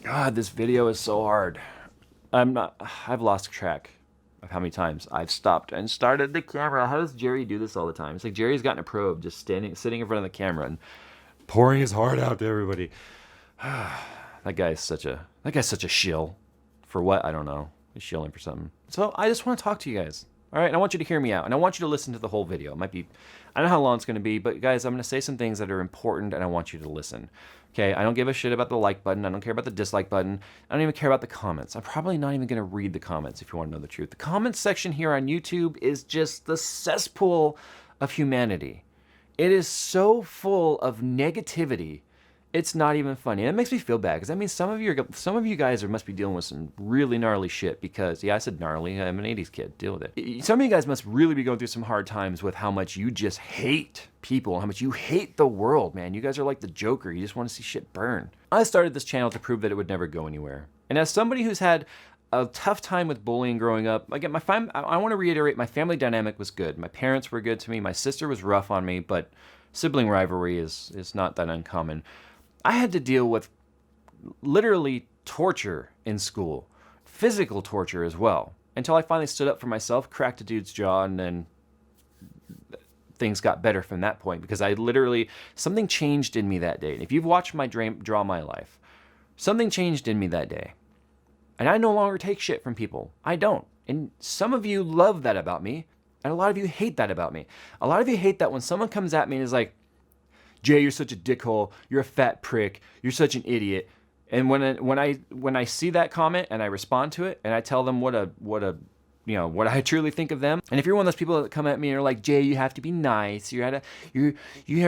God, this video is so hard. I've lost track of how many times I've stopped and started the camera. How does Jerry do this all the time? It's like Jerry's gotten a pro of just sitting in front of the camera and pouring his heart out to everybody. That guy's such a shill. For what? I don't know. He's shilling for something. So I just want to talk to you guys. All right, and I want you to hear me out, and I want you to listen to the whole video. It might be, I don't know how long it's going to be, but guys, I'm going to say some things that are important, and I want you to listen. Okay, I don't give a shit about the like button. I don't care about the dislike button. I don't even care about the comments. I'm probably not even going to read the comments if you want to know the truth. The comments section here on YouTube is just the cesspool of humanity. It is so full of negativity. It's not even funny. And it makes me feel bad because that means some of you guys must be dealing with some really gnarly shit. Because I said gnarly. I'm an '80s kid. Deal with it. Some of you guys must really be going through some hard times with how much you just hate people, how much you hate the world, man. You guys are like the Joker. You just want to see shit burn. I started this channel to prove that it would never go anywhere. And as somebody who's had a tough time with bullying growing up. Again, I want to reiterate, my family dynamic was good. My parents were good to me. My sister was rough on me, but sibling rivalry is not that uncommon. I had to deal with literally torture in school, physical torture as well, until I finally stood up for myself, cracked a dude's jaw, and then things got better from that point because something changed in me that day. And if you've watched my Draw My Life, something changed in me that day. And I no longer take shit from people. I don't. And some of you love that about me, and a lot of you hate that about me. A lot of you hate that when someone comes at me and is like, Jay, you're such a dickhole. You're a fat prick. You're such an idiot. And when I see that comment and I respond to it and I tell them what I truly think of them. And if you're one of those people that come at me and are like, Jay, you have to be nice. You're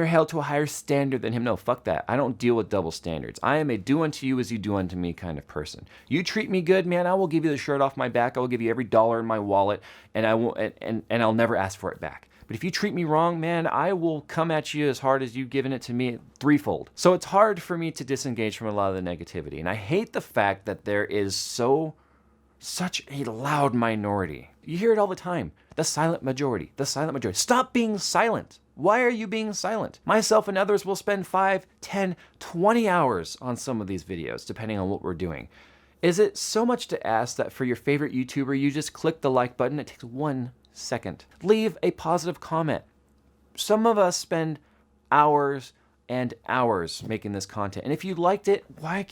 held to a higher standard than him. No, fuck that. I don't deal with double standards. I am a do unto you as you do unto me kind of person. You treat me good, man. I will give you the shirt off my back. I will give you every dollar in my wallet, and I'll never ask for it back. But if you treat me wrong, man, I will come at you as hard as you've given it to me threefold. So it's hard for me to disengage from a lot of the negativity. And I hate the fact that there is such a loud minority. You hear it all the time. The silent majority. The silent majority. Stop being silent. Why are you being silent? Myself and others will spend 5, 10, 20 hours on some of these videos, depending on what we're doing. Is it so much to ask that for your favorite YouTuber, you just click the like button? It takes 1 second. Leave a positive comment. Some of us spend hours and hours making this content. And if you liked it, why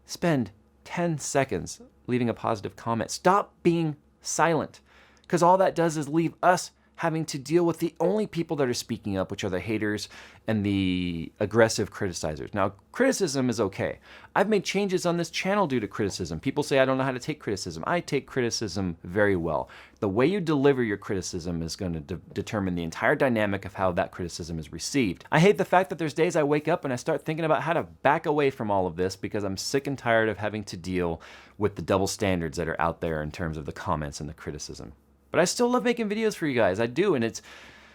spend 10 seconds leaving a positive comment? Stop being silent, because all that does is leave us having to deal with the only people that are speaking up, which are the haters and the aggressive criticizers. Now, criticism is okay. I've made changes on this channel due to criticism. People say I don't know how to take criticism. I take criticism very well. The way you deliver your criticism is going to determine the entire dynamic of how that criticism is received. I hate the fact that there's days I wake up and I start thinking about how to back away from all of this because I'm sick and tired of having to deal with the double standards that are out there in terms of the comments and the criticism. But I still love making videos for you guys. I do, and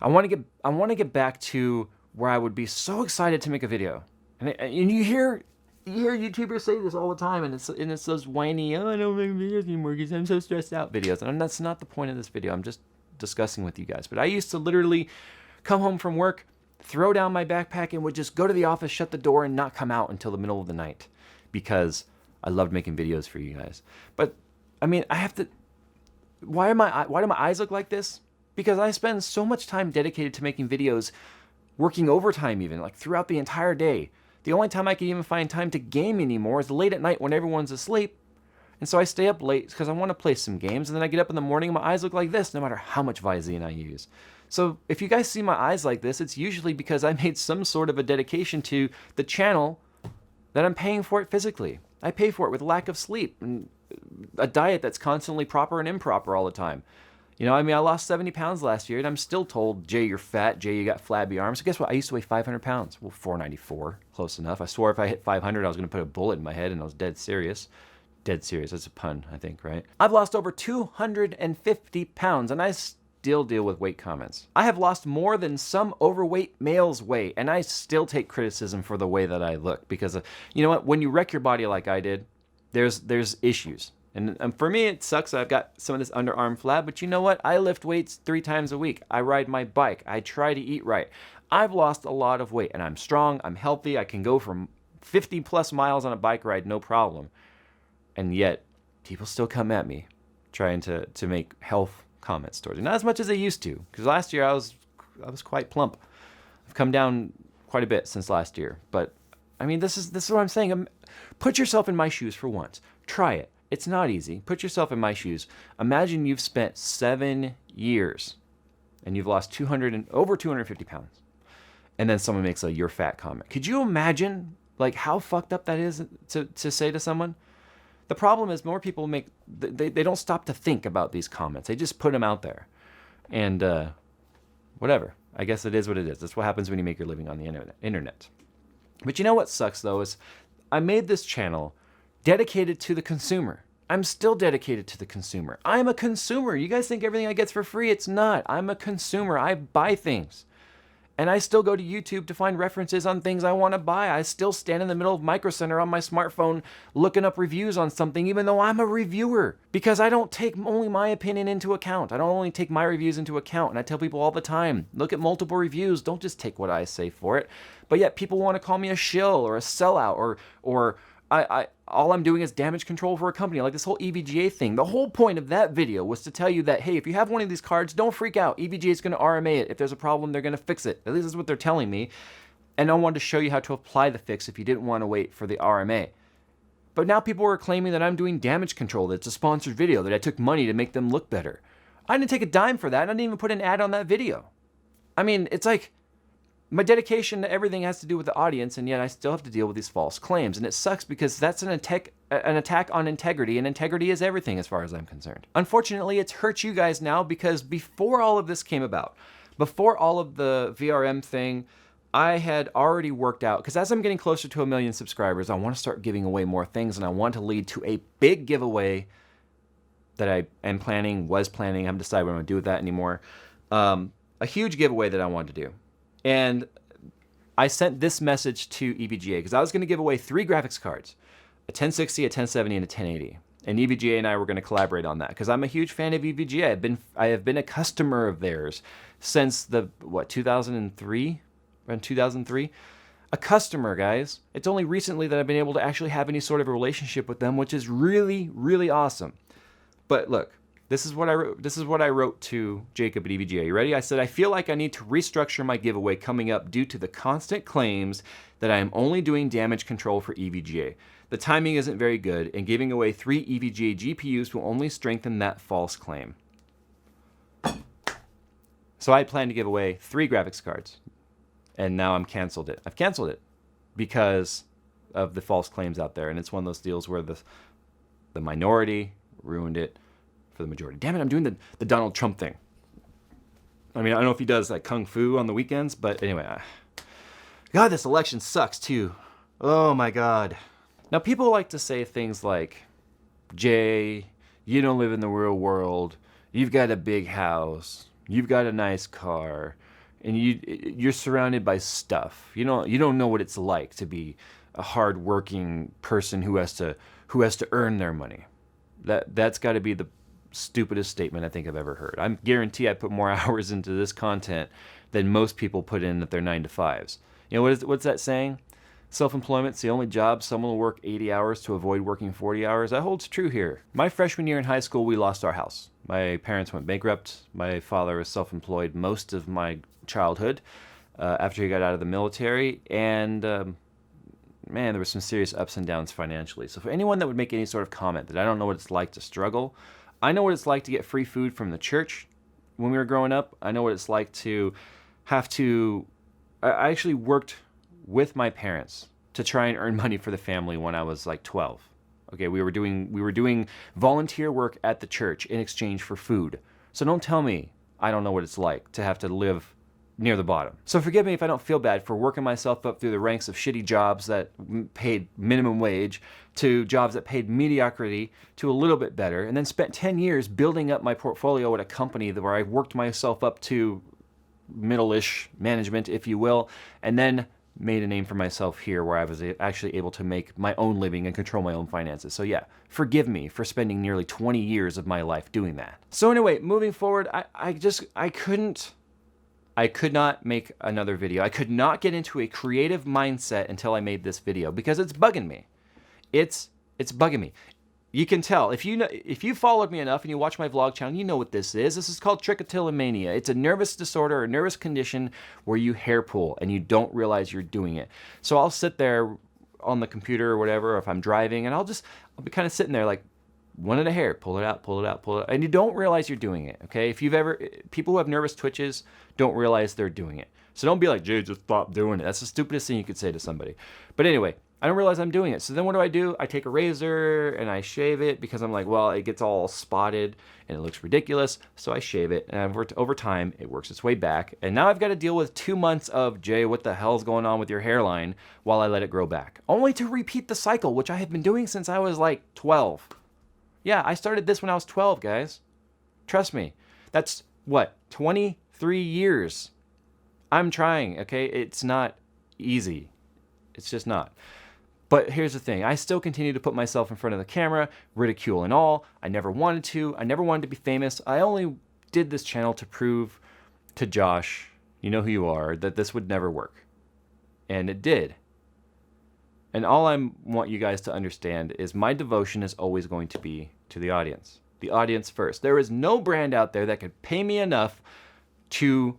I want to get back to where I would be so excited to make a video. And you hear YouTubers say this all the time, and it's those whiny, oh, I don't make videos anymore because I'm so stressed out videos. And that's not the point of this video. I'm just discussing with you guys. But I used to literally come home from work, throw down my backpack, and would just go to the office, shut the door, and not come out until the middle of the night because I loved making videos for you guys. But I mean, I have to. Why do my eyes look like this? Because I spend so much time dedicated to making videos, working overtime even, like throughout the entire day. The only time I can even find time to game anymore is late at night when everyone's asleep. And so I stay up late because I want to play some games, and then I get up in the morning and my eyes look like this no matter how much Visine I use. So if you guys see my eyes like this, it's usually because I made some sort of a dedication to the channel that I'm paying for it physically. I pay for it with lack of sleep and a diet that's constantly proper and improper all the time. You know, I mean, I lost 70 pounds last year, and I'm still told, Jay, you're fat. Jay, you got flabby arms. So guess what? I used to weigh 500 pounds. Well, 494, close enough. I swore if I hit 500, I was going to put a bullet in my head, and I was dead serious. Dead serious. That's a pun, I think, right? I've lost over 250 pounds, and I still deal with weight comments. I have lost more than some overweight males weigh, and I still take criticism for the way that I look. Because, you know what? When you wreck your body like I did, there's issues. And for me, it sucks that I've got some of this underarm flab, but you know what? I lift weights 3 times a week. I ride my bike. I try to eat right. I've lost a lot of weight, and I'm strong. I'm healthy. I can go from 50 plus miles on a bike ride, no problem. And yet, people still come at me trying to make health comments towards me. Not as much as they used to, because last year I was quite plump. I've come down quite a bit since last year. But, I mean, this is what I'm saying. Put yourself in my shoes for once. Try it. It's not easy. Put yourself in my shoes. Imagine you've spent 7 years and you've lost over 250 pounds. And then someone makes a "you're fat" comment. Could you imagine like how fucked up that is to say to someone? The problem is more people they don't stop to think about these comments. They just put them out there. And whatever. I guess it is what it is. That's what happens when you make your living on the internet. But you know what sucks though is I made this channel dedicated to the consumer. I'm still dedicated to the consumer. I'm a consumer. You guys think everything I get's for free? It's not. I'm a consumer. I buy things. And I still go to YouTube to find references on things I want to buy. I still stand in the middle of Micro Center on my smartphone looking up reviews on something, even though I'm a reviewer. Because I don't take only my opinion into account. I don't only take my reviews into account. And I tell people all the time, look at multiple reviews. Don't just take what I say for it. But yet people want to call me a shill or a sellout or all I'm doing is damage control for a company, like this whole EVGA thing. The whole point of that video was to tell you that, hey, if you have one of these cards, don't freak out. EVGA is going to RMA it. If there's a problem, they're going to fix it. At least that's what they're telling me. And I wanted to show you how to apply the fix if you didn't want to wait for the RMA. But now people are claiming that I'm doing damage control, that it's a sponsored video, that I took money to make them look better. I didn't take a dime for that. I didn't even put an ad on that video. I mean, it's like my dedication to everything has to do with the audience, and yet I still have to deal with these false claims. And it sucks because that's an attack on integrity, and integrity is everything as far as I'm concerned. Unfortunately, it's hurt you guys now because before all of this came about, before all of the VRM thing, I had already worked out, because as I'm getting closer to 1 million subscribers, I want to start giving away more things, and I want to lead to a big giveaway that I am planning, was planning, I haven't decided what I'm going to do with that anymore. A huge giveaway that I wanted to do. And I sent this message to EVGA because I was going to give away 3 graphics cards, a 1060, a 1070, and a 1080. And EVGA and I were going to collaborate on that because I'm a huge fan of EVGA. I have been a customer of theirs since 2003? Around 2003? A customer, guys. It's only recently that I've been able to actually have any sort of a relationship with them, which is really, really awesome. But look. This is what I wrote to Jacob at EVGA. You ready? I said, I feel like I need to restructure my giveaway coming up due to the constant claims that I am only doing damage control for EVGA. The timing isn't very good, and giving away 3 EVGA GPUs will only strengthen that false claim. So I planned to give away 3 graphics cards, and now I've canceled it because of the false claims out there. And it's one of those deals where the minority ruined it for the majority. Damn it, I'm doing the Donald Trump thing. I mean, I don't know if he does like kung fu on the weekends, but anyway. God, this election sucks too. Oh my God. Now, people like to say things like, Jay, you don't live in the real world. You've got a big house. You've got a nice car. And you're surrounded by stuff. You don't know what it's like to be a hardworking person who has to earn their money. That's got to be the stupidest statement I think I've ever heard. I guarantee I put more hours into this content than most people put in at their 9-to-5s. You know, what's that saying? Self-employment's the only job someone will work 80 hours to avoid working 40 hours. That holds true here. My freshman year in high school, we lost our house. My parents went bankrupt. My father was self-employed most of my childhood after he got out of the military. And man, there were some serious ups and downs financially. So for anyone that would make any sort of comment that I don't know what it's like to struggle, I know what it's like to get free food from the church when we were growing up. I know what it's like to have to... I actually worked with my parents to try and earn money for the family when I was like 12. Okay, we were doing volunteer work at the church in exchange for food. So don't tell me I don't know what it's like to have to live near the bottom. So forgive me if I don't feel bad for working myself up through the ranks of shitty jobs that paid minimum wage to jobs that paid mediocrity to a little bit better, and then spent 10 years building up my portfolio at a company where I worked myself up to middle-ish management, if you will, and then made a name for myself here where I was actually able to make my own living and control my own finances. So yeah, forgive me for spending nearly 20 years of my life doing that. So anyway, moving forward, I couldn't I could not make another video. I could not get into a creative mindset until I made this video because it's bugging me. It's bugging me. You can tell if you followed me enough and you watch my vlog channel, you know what this is. This is called trichotillomania. It's a nervous disorder, a nervous condition where you hair pull and you don't realize you're doing it. So I'll sit there on the computer or whatever, or if I'm driving, and I'll be kind of sitting there like one at a hair, pull it out, pull it out, pull it out, and you don't realize you're doing it. Okay, if you've ever people who have nervous twitches don't realize they're doing it. So don't be like, Jay, just stop doing it. That's the stupidest thing you could say to somebody. But anyway, I don't realize I'm doing it. So then what do? I take a razor and I shave it because I'm like, well, it gets all spotted and it looks ridiculous. So I shave it, and over time, it works its way back. And now I've got to deal with 2 months of, Jay, what the hell's going on with your hairline, while I let it grow back. Only to repeat the cycle, which I have been doing since I was like 12. Yeah, I started this when I was 12, guys. Trust me. That's, what, 23 years. I'm trying, okay? It's not easy. It's just not. But here's the thing. I still continue to put myself in front of the camera, ridicule and all. I never wanted to. I never wanted to be famous. I only did this channel to prove to Josh, you know who you are, that this would never work. And it did. And all I want you guys to understand is my devotion is always going to be to the audience. The audience first. There is no brand out there that could pay me enough to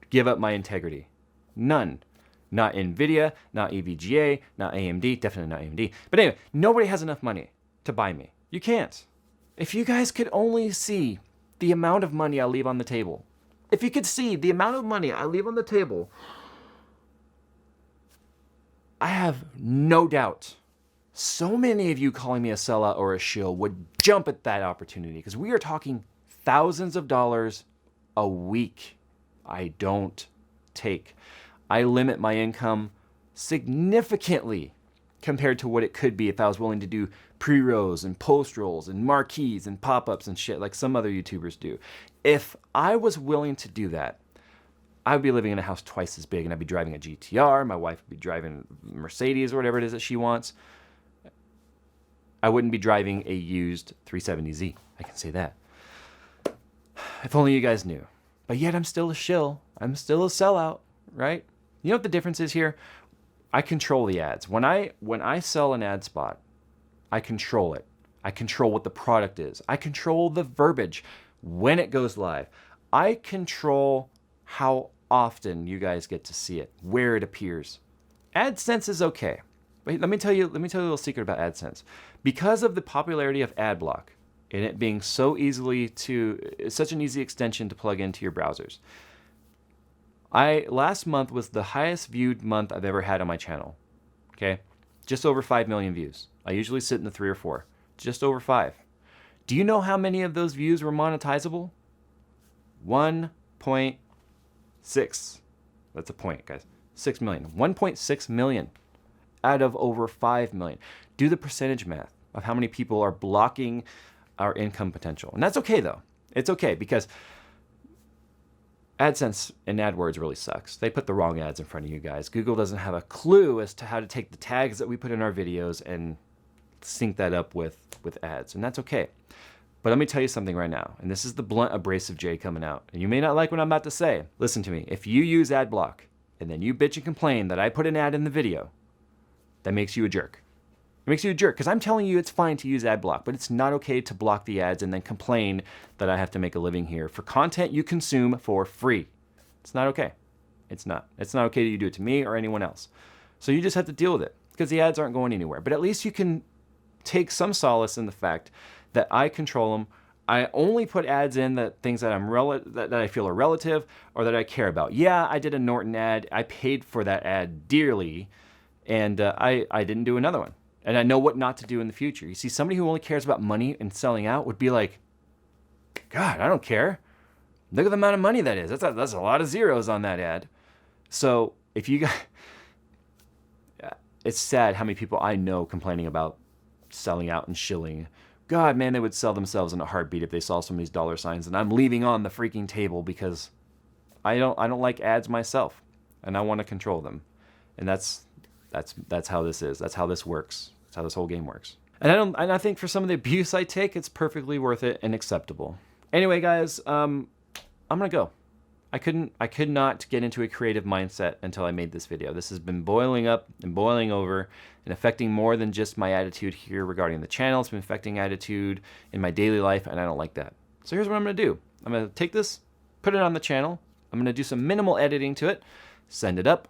give up my integrity. None. Not NVIDIA, not EVGA, not AMD, definitely not AMD. But anyway, nobody has enough money to buy me. You can't. If you guys could only see the amount of money I leave on the table. If you could see the amount of money I leave on the table, I have no doubt so many of you calling me a sellout or a shill would jump at that opportunity, because we are talking thousands of dollars a week I don't take. I limit my income significantly compared to what it could be if I was willing to do pre-rolls and post-rolls and marquees and pop-ups and shit like some other YouTubers do. If I was willing to do that, I would be living in a house twice as big, and I'd be driving a GTR. My wife would be driving a Mercedes or whatever it is that she wants. I wouldn't be driving a used 370Z. I can say that. If only you guys knew. But yet I'm still a shill. I'm still a sellout, right? You know what the difference is here? I control the ads. When I sell an ad spot, I control it. I control what the product is. I control the verbiage when it goes live. I control how often you guys get to see it, where it appears. AdSense is okay. Wait, let me tell you a little secret about AdSense. Because of the popularity of AdBlock and it being such an easy extension to plug into your browsers. Last month was the highest viewed month I've ever had on my channel. Okay? Just over 5 million views. I usually sit in the 3 or 4. Just over 5. Do you know how many of those views were monetizable? 1.6. That's a point, guys. 6 million. 1.6 million out of over 5 million. Do the percentage math of how many people are blocking our income potential. And that's okay, though. It's okay, because AdSense and AdWords really sucks. They put the wrong ads in front of you guys. Google doesn't have a clue as to how to take the tags that we put in our videos and sync that up with ads, and that's okay. But let me tell you something right now, and this is the blunt, abrasive Jay coming out, and you may not like what I'm about to say. Listen to me. If you use AdBlock and then you bitch and complain that I put an ad in the video, that makes you a jerk. It makes you a jerk, because I'm telling you it's fine to use AdBlock, but it's not okay to block the ads and then complain that I have to make a living here for content you consume for free. It's not okay. It's not. It's not okay that you do it to me or anyone else. So you just have to deal with it, because the ads aren't going anywhere. But at least you can take some solace in the fact that I control them. I only put ads in things that that I feel are relative or that I care about. Yeah, I did a Norton ad. I paid for that ad dearly, and I didn't do another one. And I know what not to do in the future. You see, somebody who only cares about money and selling out would be like, God, I don't care. Look at the amount of money that is. That's a lot of zeros on that ad. So if you guys, it's sad how many people I know complaining about selling out and shilling. God, man, they would sell themselves in a heartbeat if they saw some of these dollar signs. And I'm leaving on the freaking table because I don't like ads myself, and I want to control them. And that's how this is. That's how this works. That's how this whole game works. And I think for some of the abuse I take, it's perfectly worth it and acceptable. Anyway, guys, I'm gonna go. I could not get into a creative mindset until I made this video. This has been boiling up and boiling over and affecting more than just my attitude here regarding the channel. It's been affecting attitude in my daily life, and I don't like that. So here's what I'm gonna do. I'm gonna take this, put it on the channel. I'm gonna do some minimal editing to it, send it up,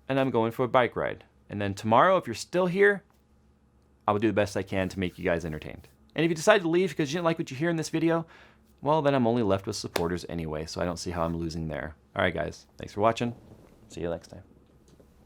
and I'm going for a bike ride. And then tomorrow, if you're still here, I will do the best I can to make you guys entertained. And if you decide to leave because you didn't like what you hear in this video, well, then I'm only left with supporters anyway, so I don't see how I'm losing there. All right, guys, thanks for watching. See you next time.